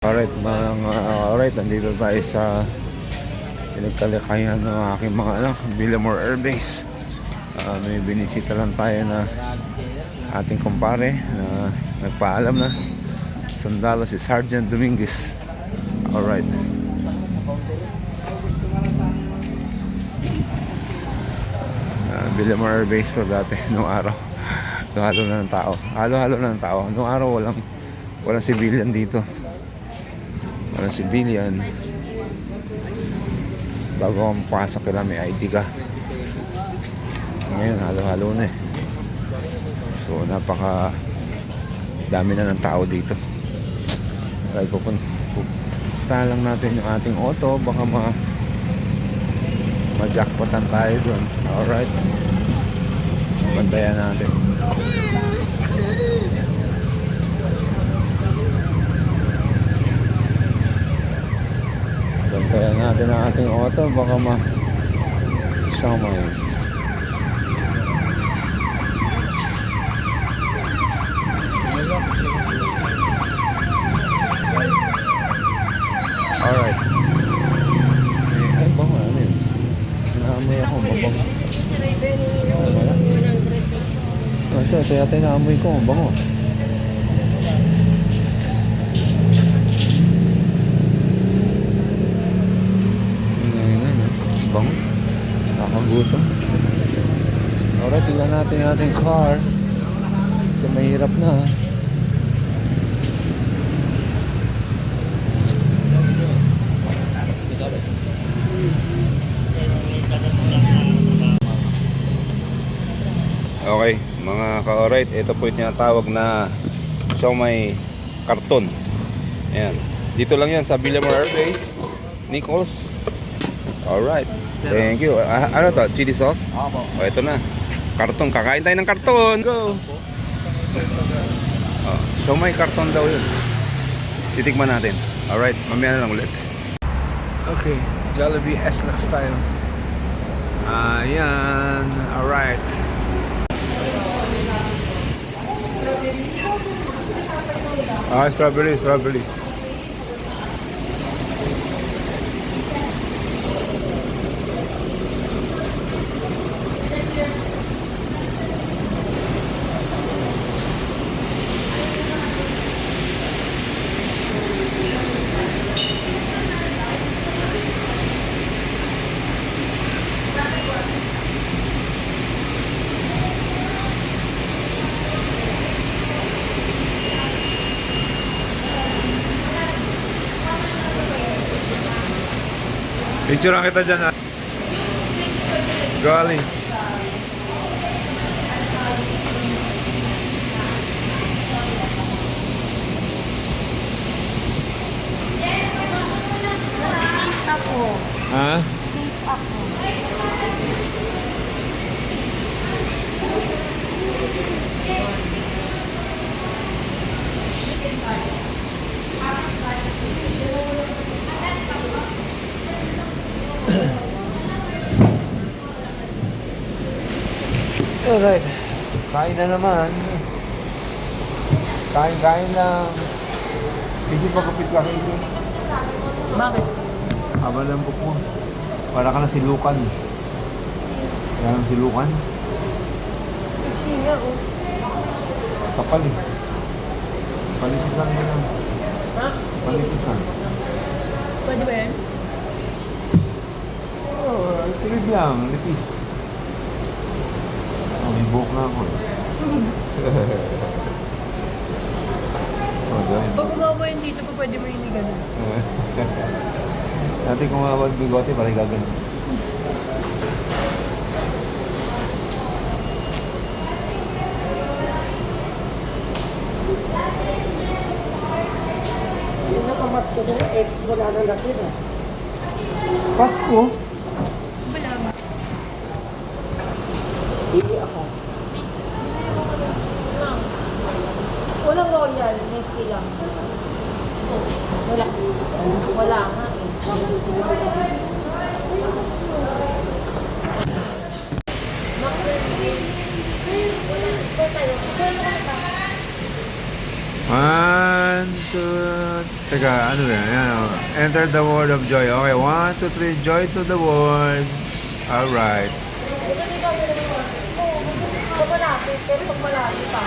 Alright, nandito tayo sa pinagtalakayan ng aking mga anak, Villamor Air Base. May binisita lang tayo na ating kumpare na nagpaalam na sundalo si Sergeant Dominguez. Alright. Villamor Air Base to dati nung araw. Halo-halo na ng tao. Halo-halo na ng tao. Nung araw walang civilian dito. Walang civilian. Bago ang pasok kailangan may ID ka. Ngayon halo-halo na eh. So napaka dami na ng tao dito. Kaya pupunta lang natin yung ating auto. Baka ma-jackpotan tayo dun. Alright. Bantayan natin. Bantayan natin ang ating auto. Baka ma-shamay. Alright. Ay, bango. Ano yun? Naamoy ako. Mabango. Ito yata yung naamoy ko. Bango. Bango. Nakagutom. Alright, tingnan natin yung ating car. Kasi mahirap na. Okay, mga ka-alright, ito po yung tinatawag na siomai karton. Ayan. Dito lang yan sa Villamor Air Base, Nichols. Alright, thank you. Ano to? Chili sauce? Opo. O, ito na. Karton, kakain tayo ng karton. Go! Siomai karton daw yun. Titikman natin. Alright, mamaya na lang ulit. Okay, Jollibee S-Lax tayo. Ayan, alright. Strawberry. Picture lang kita dyan ha. Galing. Ha? Alright, kain na naman. Kain lang. Isip pagkapit ka sa isip. Bakit? Haba ng book mo. Para ka na silukan. Kaya ng silukan. Singa oh. Kapal eh. Palitisan mo lang. Ha? Palitisan. Pwede ba yan? Oh, trip lang. Lipis. May buhok na ako. Pag umawa yun dito pa pwede mo yung gano'n. Dati kung mawag bigote, parang gagawin. Yung nakamasko doon, wala nang gatira. Pasko? Wala nga. Hindi ako. Walang royal, Nestle lang. Wala nga eh. One, two, Teka, ano yan? Yan, oh. Enter the world of joy. Okay, 1, 2, 3, joy to the world. Alright. Ito di ba yun? Oo, pag malapit. Pero pag malapit pa.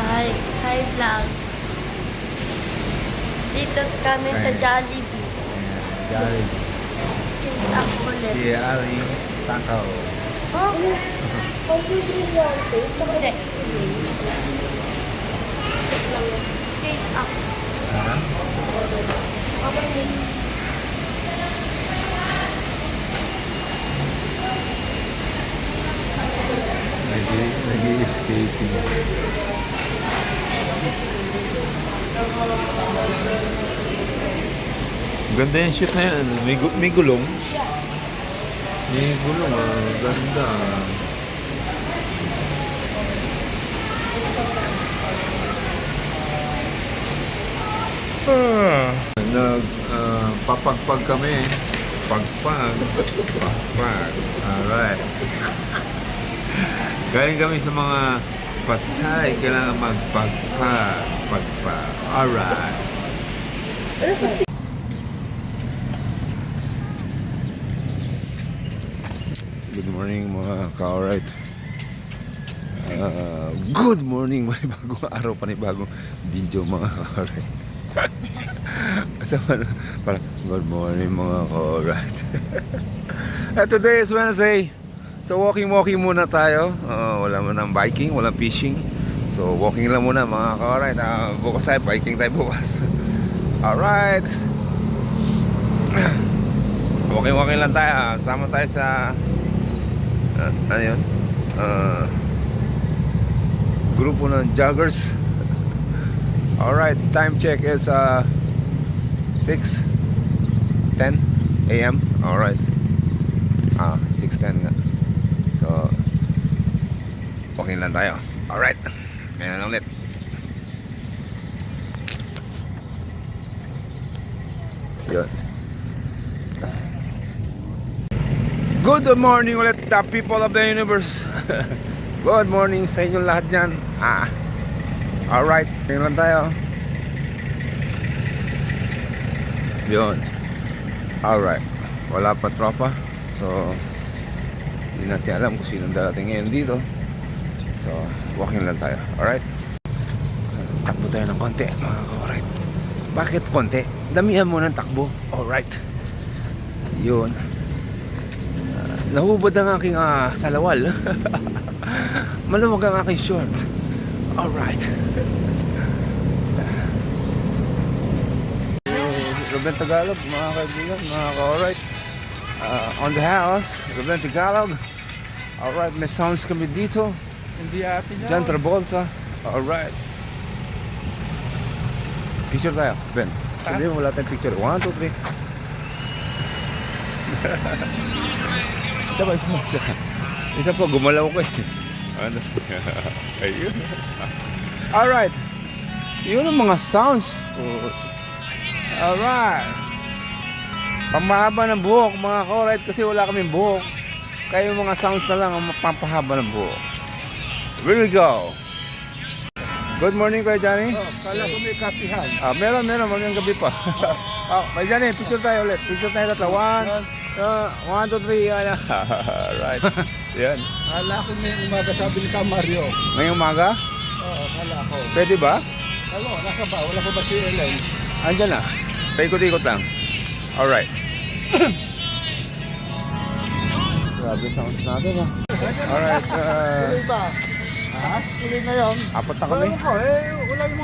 Hi, hi vlog. Dito kami sa Jollibee. Jollibee. Skate up ulit. Si Aling Takaw. Oh, hindi. Skate up. Ha? Nag-i-skating. Ganda yung shoot na yan. May gulong. May gulong ah. Ganda. Papagpag kami. Pagpag. Pagpag. Alright. Galing kami sa mga patay. Kailangan magpagpag. Pagpag. Alright. Good morning mga ka-alright. Good morning, panibagong araw, panibagong video mga ka-alright. Parang good morning mga ka-alright. Today is Wednesday. So walking muna tayo. Wala mo ng biking, walang fishing. So walking lang muna mga ka-alright. Bukas tayo, biking tayo bukas. Alright. Walking lang tayo. Sama tayo sa ano yun? Grupo ng joggers. Alright, time check is 6:10 a.m. Alright. 6:10 nga. So walking lang tayo. Alright. Ngayon lang ulit. Yun. Good morning ulit, the people of the universe. Good morning sa inyong lahat dyan. Alright, tingnan lang tayo. Yun. Alright. Wala pa tropa. So hindi natin alam kung sinong darating ngayon dito. So walking lang tayo. Alright. Takbo tayo ng konti mga alright. Bakit konti? Damihan mo ng takbo. Alright. Yun. Nahubad ang aking salawal. Maluwag ang aking short. Alright. Ruben Tagalog, mga kaibigan, mga ka-alright. On the house, Ruben Tagalog. Alright, may sounds kami dito. Hindi atin yan. John Travolta. Alright. Picture tayo, Ben. Sabi mo wala tayong picture. 1, 2, 3. Isa pa, gumalaw ko eh. Ano? Ayun. Alright. Yun ang mga sounds. Alright. Pamahaba ng buhok, mga ka-alright, kasi wala kaming buhok. Kaya yung mga sounds na lang ang mapapahaba ng buhok. Here we go. Good morning, Kuya Johnny. Kala ko may kapihan. Meron, mamayang gabi pa. Kuya Johnny, picture tayo ulit. Picture tayo tatlo. 1, 2, 3. Alright. Yan. Kala ko may umaga sabi ni Mario. Ngayong umaga? Oo, kala ko. Pwede ba? Ano, nasa ba? Wala ko ba si Ellen? Andyan na. Paikot-ikot lang. Alright. Grabe sounds natin ah. Alright. Tuloy ba? Ha? Tuloy na yun? Apat na kami. Ko, wala yung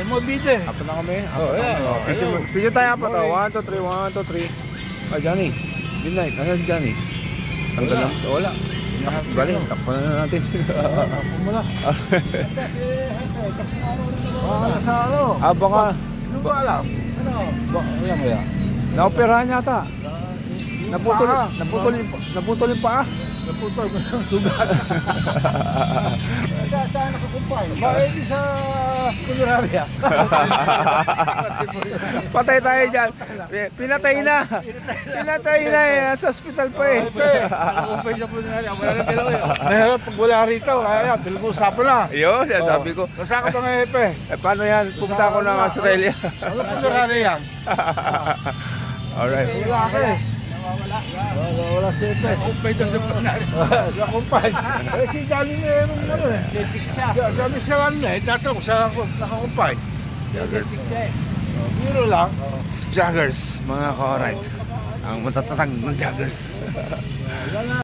mga bide. Apat na kami. Oh, yeah. Picture tayo apat. 1, 2, 3. 1, 2, 3. Johnny. Midnight. Nasaan si Johnny? Tanggal lang. So, wala. Bali, takpan na natin. Wala. Wala sa ano? Baka. Ano ba alam? Ano? Alam mo yan? Naoperahan yata. Naputol yung paa. Naputol ko ng sugat. saan nakakumpay? Di sa Funeraria. Patay tayo dyan. Pinatay na. Pinatay na eh. Sa hospital pa eh. Nakakumpay sa Funeraria. Wala nang dalawa yun. Mahirap pag wala rito. Kaya, pinag-uusapan na. Yun, sabi ko. Nasaan ka pa nga, Epe? Eh, paano yan? Punta ako ng Australia. Ano Funeraria yan? Alright. Wala ka eh. Wala si Epe. Nakakumpay doon sa Funeraria. Nakakumpay. Eh, si Dali meron mo eh. Sabi sa kanila eh, tatanong saan ako nakakumpay. Joggers. Biro lang. Joggers, mga ka-alright. Ang matatatag ng joggers. Wala na